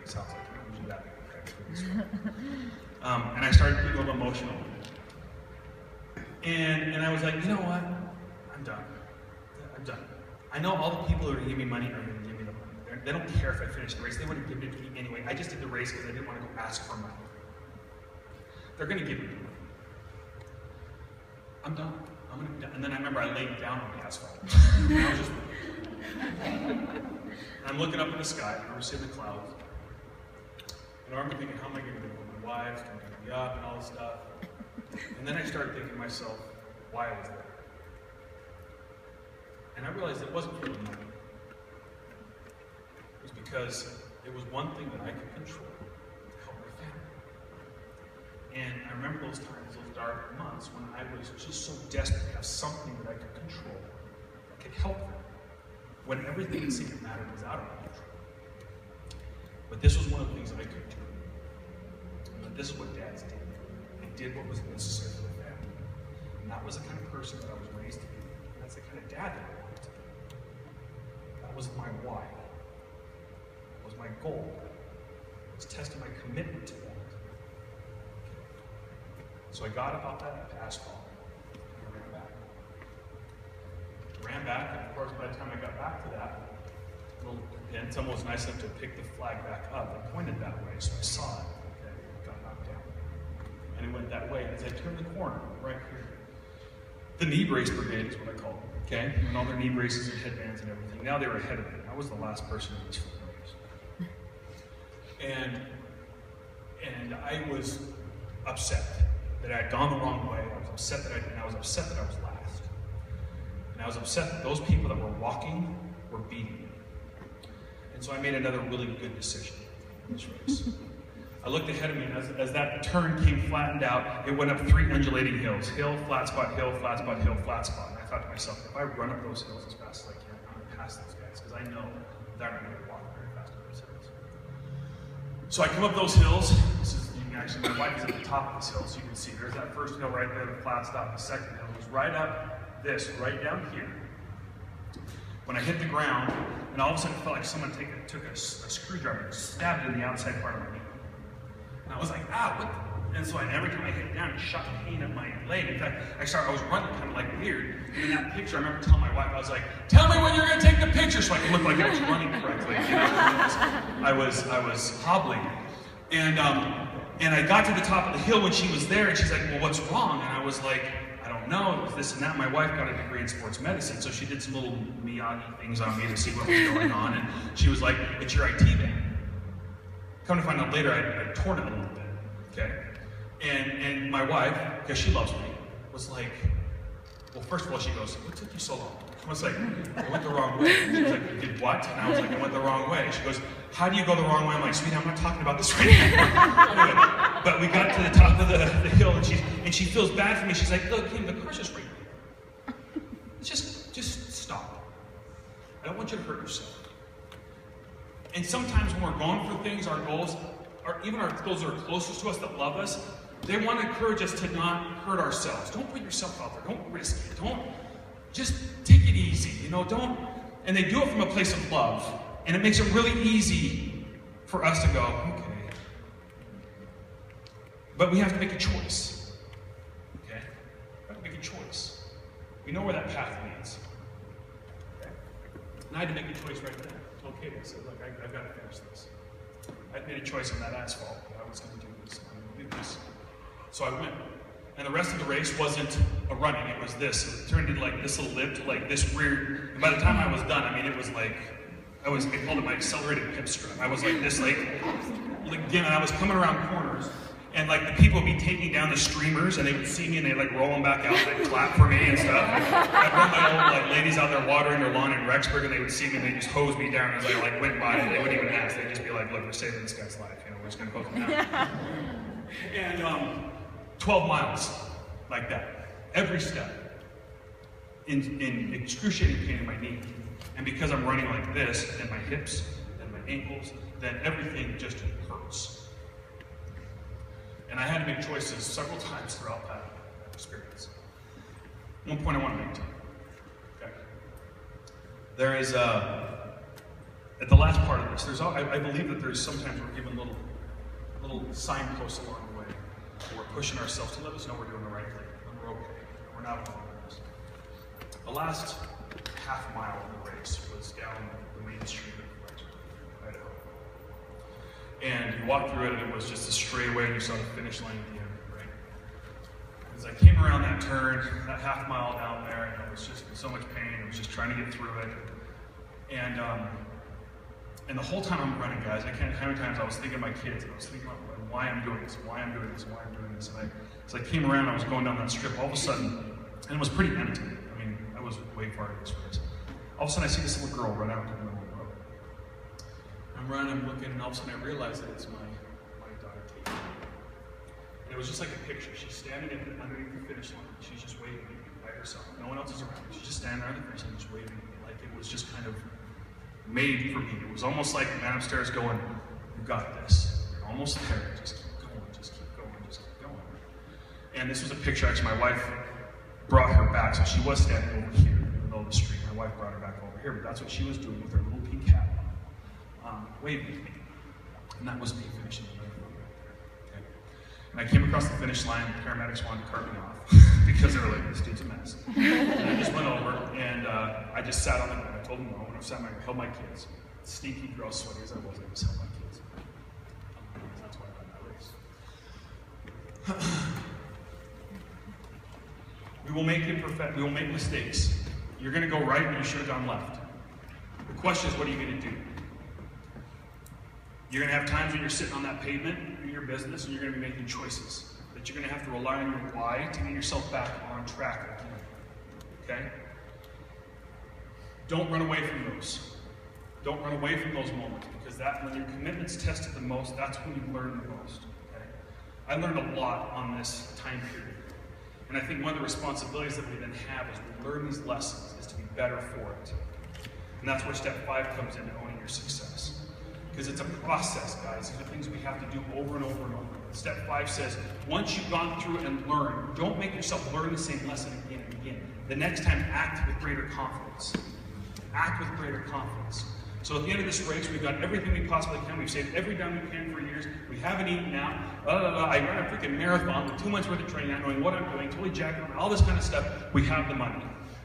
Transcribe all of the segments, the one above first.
it sounds like. I'm usually that big, okay? And I started getting a little emotional. And I was like, you know what? I'm done. I'm done. I know all the people who are going to give me money are going to give me the money. They don't care if I finish the race. They would have given it to me anyway. I just did the race because I didn't want to go ask for money. They're going to give me money. I'm done. I'm going to be done. And then I remember I laid down on the asphalt. And I was just, and I'm looking up in the sky. I remember seeing the clouds. And I remember thinking, how am I going to do it with my wife? Can I pick me up and all this stuff? And then I started thinking to myself why I was there. And I realized it wasn't for the money. It was because it was one thing that I could control to help my family. And I remember those times, those dark months, when I was just so desperate to have something that I could control that could help them, when everything that seemed to matter was out of my control. But this was one of the things that I could do. And this is what dads did. They did what was necessary for the family. And that was the kind of person that I was raised to be. And that's the kind of dad that I wanted to be. That was my why. That was my goal. It was testing my commitment to that. So I got up off that asphalt and I ran back. Ran back, and of course by the time I got back to that little pin, someone was nice enough to pick the flag back up and pointed that way, so I saw it. Okay, it got knocked down. And it went that way. As I turned the corner, right here, the knee brace brigade is what I call them, okay? And all their knee braces and headbands and everything. Now they were ahead of me. I was the last person in this race. And I was upset that I had gone the wrong way. I was upset that I was upset that I was last. And I was upset that those people that were walking were beating me. And so I made another really good decision in this race. I looked ahead of me, and as that turn came flattened out, it went up 3 undulating hills. Hill, flat spot, hill, flat spot, hill, flat spot. And I thought to myself, if I run up those hills as fast as I can, I'm going to pass those guys, because I know they're not going to walk very fast up those hills. So I come up those hills. Actually, my wife is at the top of this hill, so you can see there's that first hill right there, the flat stop. The second hill was right up this, right down here. When I hit the ground, and all of a sudden it felt like someone took a screwdriver and stabbed it in the outside part of my knee. And I was like, ah, what the? And so every time I hit down, it shot pain at my leg. In fact, I was running kind of like weird. And in that picture, I remember telling my wife, I was like, tell me when you're going to take the picture so I can look like I was running correctly. You know, I was hobbling. And I got to the top of the hill when she was there, and she's like, well, what's wrong? And I was like, I don't know, it was this and that. My wife got a degree in sports medicine, so she did some little Miyagi things on me to see what was going on, and she was like, it's your IT band. Come to find out later, I'd torn it a little bit, okay? And my wife, because she loves me, was like, well, first of all, she goes, what took you so long? I was like, I went the wrong way. She was like, you did what? And I was like, I went the wrong way. She goes, how do you go the wrong way? I'm like, sweetie, I'm not talking about this right now. Anyway, but we got to the top of the hill, and she feels bad for me. She's like, look, Kim, the car's just right here. Just stop. I don't want you to hurt yourself. And sometimes when we're going for things, our goals, or even those that are closest to us that love us, they want to encourage us to not hurt ourselves. Don't put yourself out there. Don't risk it. Just take it easy, you know, and they do it from a place of love, and it makes it really easy for us to go, okay. But we have to make a choice, okay? We have to make a choice. We know where that path leads, okay? And I had to make a choice right then. Okay, I said, look, I've got to finish this. I made a choice on that asphalt. I was going to do this. I'm going to do this. So I went. And the rest of the race wasn't a running, it was this. It turned into like this little lip to like this weird, and by the time I was done, I mean, it was like, I called it my accelerated pip strut. I was like this, again, and I was coming around corners, and like the people would be taking down the streamers, and they would see me, and they'd like roll them back out, and they'd clap for me and stuff. I'd run my old ladies out there watering their lawn in Rexburg, and they would see me, and they just hose me down as I like went by, and they wouldn't even ask. They'd just be like, look, we're saving this guy's life, you know, we're just gonna hose him down. And 12 miles like that, every step, in excruciating pain in my knee. And because I'm running like this, and my hips, and my ankles, then everything just hurts. And I had to make choices several times throughout that experience. One point I want to make to you. Okay. There is a at the last part of this, I believe that there's sometimes we're given little signposts along the way. We're pushing ourselves to let us know we're doing the right thing, and we're okay, and we're not alone in this. The last half mile of the race was down the main street of Idaho. And you walked through it, and it was just a straightaway, and you saw the finish line at the end, right? As I came around that turn, that half mile down there, and it was just so much pain, I was just trying to get through it. And the whole time I'm running, guys, I can't how many times I was thinking of my kids, and I was thinking about why I'm doing this, why I'm doing this, why I'm doing this. And as I came around, I was going down that strip, all of a sudden, and it was pretty empty. I mean, I was way far in this race. All of a sudden, I see this little girl run out into the middle of the road. I'm running, I'm looking, and all of a sudden I realize that it's my daughter, Katie. And it was just like a picture. She's standing underneath the finish line. She's just waving at me by herself. No one else is around. She's just standing there on the finish line, just waving at me. Like it was just kind of made for me. It was almost like the man upstairs going, "You got this. You're almost there. Just keep going, just keep going, just keep going." And this was a picture, actually, my wife brought her back. So she was standing over here in the middle of the street. My wife brought her back over here, but that's what she was doing with her little pink hat on, waving at me. And that was me finishing the race. Okay. And I came across the finish line, the paramedics wanted to cart me off because they were like, "This dude's a mess." And I just went over and I just sat on the ground. I told them no, and I held my kids. Stinky, gross, sweaty as I was, I just held my kids. That's why I won that race. We will make mistakes. You're going to go right and you should have gone left. The question is, what are you going to do? You're going to have times when you're sitting on that pavement in your business and you're going to be making choices that you're going to have to rely on your why to get yourself back on track again. Okay? Don't run away from those. Don't run away from those moments, because when your commitment's tested the most, that's when you learn the most. Okay? I learned a lot on this time period. And I think one of the responsibilities that we then have as we learn these lessons is to be better for it. And that's where step 5 comes into owning your success. Because it's a process, guys. These are things we have to do over and over and over. Step 5 says, once you've gone through and learned, don't make yourself learn the same lesson again and again. The next time, act with greater confidence. Act with greater confidence. So at the end of this race, we've done everything we possibly can. We've saved every dime we can for years. We haven't eaten now. I ran a freaking marathon with 2 months worth of training, not knowing what I'm doing, totally jacked on, all this kind of stuff. We have the money.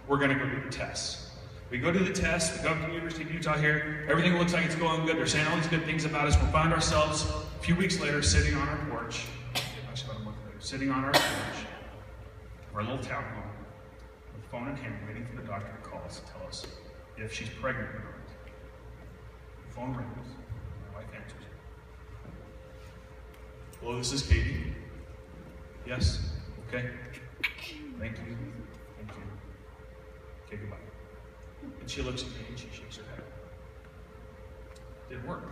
We're going to go do the tests. We go do the tests. We go to the University of Utah here. Everything looks like it's going good. They're saying all these good things about us. We find ourselves a few weeks later sitting on our porch. Actually, about a month later, sitting on our porch, our little town home, with phone in hand, waiting for the doctor to call us and tell us if she's pregnant or not. The phone rings. My wife answers. "Hello, this is Katie." "Yes." "Okay. Thank you. Thank you. Okay, goodbye." And she looks at me and she shakes her head. Didn't work.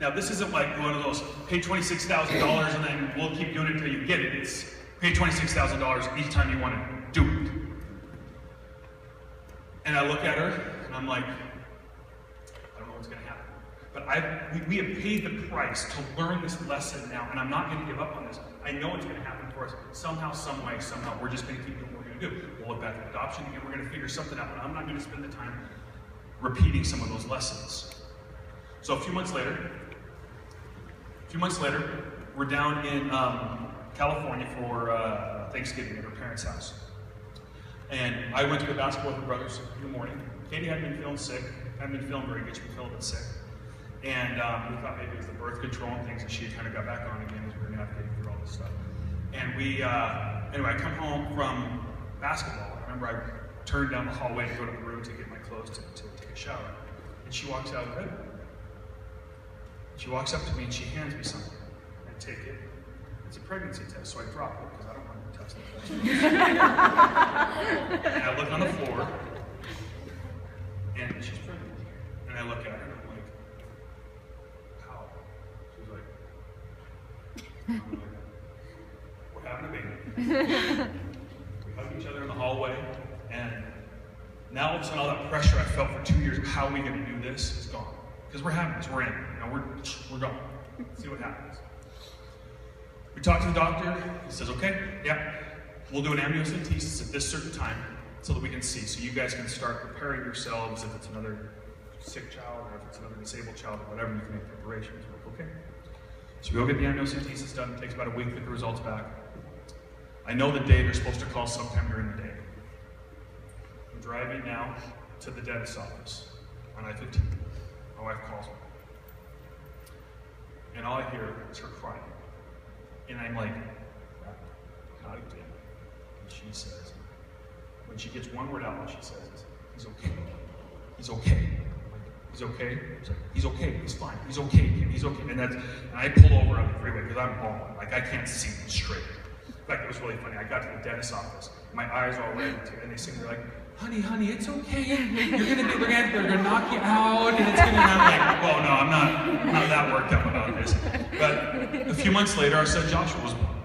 Now, this isn't like one of those, pay $26,000 and then we'll keep doing it until you get it. It's pay $26,000 each time you want to do it. And I look at her and I'm like, I don't know what's going to happen. But we have paid the price to learn this lesson now, and I'm not going to give up on this. I know it's going to happen for us somehow, some way, somehow. We're just going to keep doing what we're going to do. We'll look back at adoption again. We're going to figure something out, but I'm not going to spend the time repeating some of those lessons. So a few months later, we're down in California for Thanksgiving at her parents' house. And I went to the basketball with her brothers in the morning. Katie hadn't been feeling sick, hadn't been feeling very good, she'd been feeling a bit sick. And we thought maybe it was the birth control and things, and she had kind of got back on again as we were navigating through all this stuff. And anyway, I come home from basketball. I remember I turned down the hallway to go to the room to get my clothes to take a shower. And she walks out of the bedroom. She walks up to me and she hands me something. I take it. It's a pregnancy test, so I drop it because I don't want to test it. And I look on the floor, and she's pregnant. And I look at her and I'm like, how? She's like, we're having a baby. We hug each other in the hallway, and now all of a sudden all that pressure I felt for 2 years, how are we going to do this, is gone. Because we're having this, we're in. Now we're going. See what happens. We talk to the doctor. He says, okay, yeah, we'll do an amniocentesis at this certain time so that we can see. So you guys can start preparing yourselves if it's another sick child or if it's another disabled child or whatever, you can make preparations. We're like, okay. So we go get the amniocentesis done. It takes about a week to get the results back. I know the day they're supposed to call sometime during the day. I'm driving now to the dentist's office on I-15. My wife calls me. And all I hear is her crying. And I'm like, how do you do it? And she says, when she gets one word out, what she says is, he's okay. He's okay. I'm like, he's okay? She's like, he's okay. He's fine. He's okay. He's okay. And I pull over on the freeway because I'm bawling. Like, I can't see straight. In fact, it was really funny. I got to the dentist's office. My eyes are all red too. And they sing, they're like, honey, it's okay. They're gonna knock you out, and it's gonna. And I'm like, well, no, I'm not that worked up about this. But a few months later, our son Joshua was born.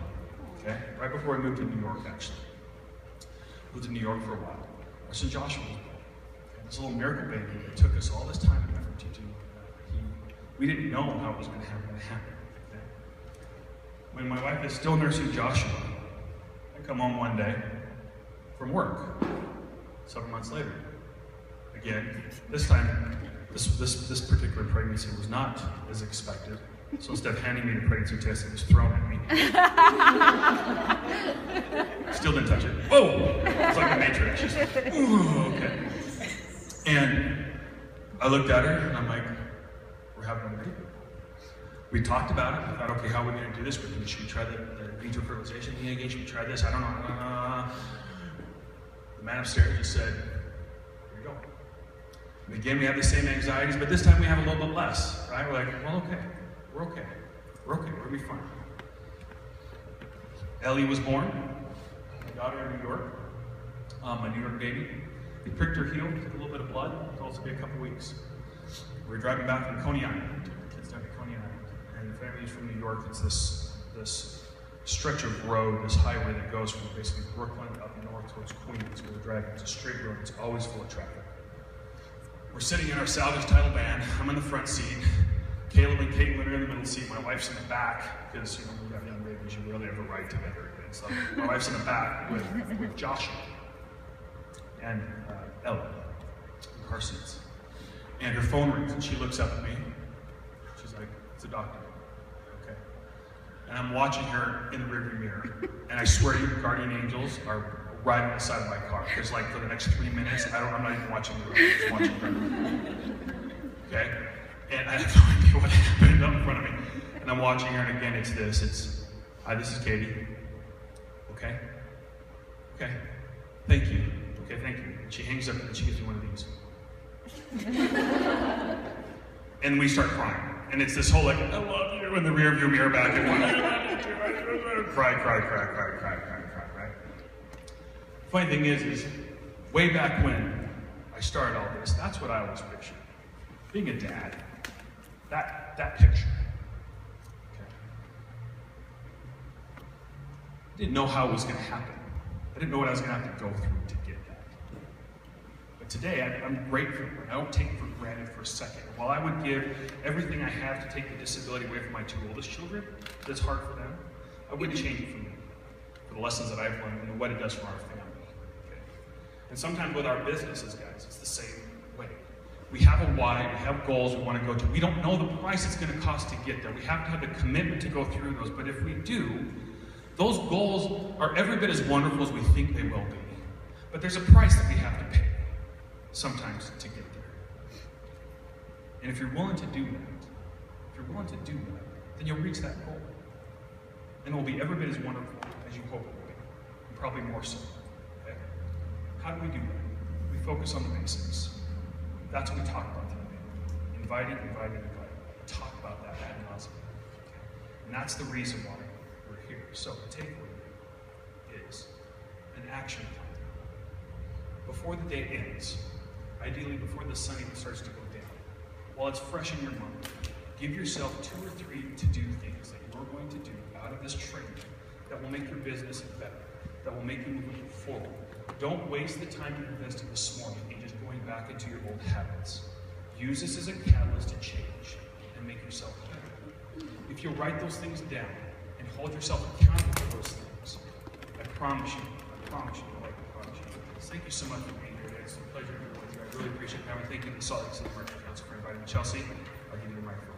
Okay, right before we moved to New York, actually. Moved to New York for a while. Our son Joshua was born. Okay, this little miracle baby that took us all this time and effort to do. We didn't know how it was going to happen. Okay? When my wife is still nursing Joshua, I come home one day from work. 7 months later, again, this time, this particular pregnancy was not as expected. So instead of handing me the pregnancy test, it was thrown at me. Still didn't touch it. Whoa! It's like a matrix. She's like, ooh, okay. And I looked at her and I'm like, we're having a baby. We talked about it. We thought, okay, how are we going to do this? Should we try the vitro fertilization thing again? Should we try this? I don't know. The man upstairs just said, here you go. And again, we have the same anxieties, but this time we have a little bit less, right? We're like, well, okay. We're okay. We're going to be fine. Ellie was born, my daughter in New York, my New York baby. We pricked her heel, took a little bit of blood, it'll also be a couple weeks. We were driving back from Coney Island, took the kids down to Coney Island, and the family's from New York. It's this stretch of road, this highway that goes from basically Brooklyn up north towards Queens. We're driving, it's a straight road, it's always full of traffic. We're sitting in our salvage title van, I'm in the front seat, Caleb and Caitlin are in the middle seat, my wife's in the back, because when you have young babies, you rarely ever ride together again. So my wife's in the back with Joshua and Ellie in car seats. And her phone rings and she looks up at me. She's like, it's the doctor. Okay. And I'm watching her in the rearview mirror. And I swear you, guardian angels are right on the side of my car. Because like for the next 3 minutes, I'm not even watching the road, I'm just watching her. Okay? And I have no idea what happened up in front of me. And I'm watching her, and again, it's this. Hi, this is Katie. Okay? Okay. Thank you. Okay, thank you. And she hangs up, and she gives me one of these. And we start crying. And it's this whole like, I love you, in the rearview mirror back and cry, right? Funny thing is way back when I started all this, that's what I always pictured. Being a dad. That picture. Okay. I didn't know how it was going to happen. I didn't know what I was going to have to go through to get that. But today, I'm grateful. I don't take it for granted for a second. While I would give everything I have to take the disability away from my two oldest children, that's hard for them, I wouldn't change it for me. For the lessons that I've learned and what it does for our family. Okay. And sometimes with our businesses, guys, it's the same way. We have a why, we have goals we want to go to. We don't know the price it's going to cost to get there. We have to have the commitment to go through those. But if we do, those goals are every bit as wonderful as we think they will be. But there's a price that we have to pay sometimes to get there. And if you're willing to do that, then you'll reach that goal. And it will be every bit as wonderful as you hope it will be. And probably more so. Okay? How do we do that? We focus on the basics. That's what we talk about today. Inviting. Talk about that ad nauseam. Okay? And that's the reason why we're here. So the takeaway is an action plan. Before the day ends, ideally before the sun even starts to go down, while it's fresh in your mind, give yourself 2 or 3 to-do things that you're going to do out of this training that will make your business better, that will make you move forward. Don't waste the time you invested this morning in just going back into your old habits. Use this as a catalyst to change and make yourself better. If you write those things down and hold yourself accountable for those things, I promise you, Thank you so much for being here today. It's a pleasure to be with you. I really appreciate it. Thank you to the Salt Lake City Market. Thanks for inviting me. Chelsea, I'll give you the microphone.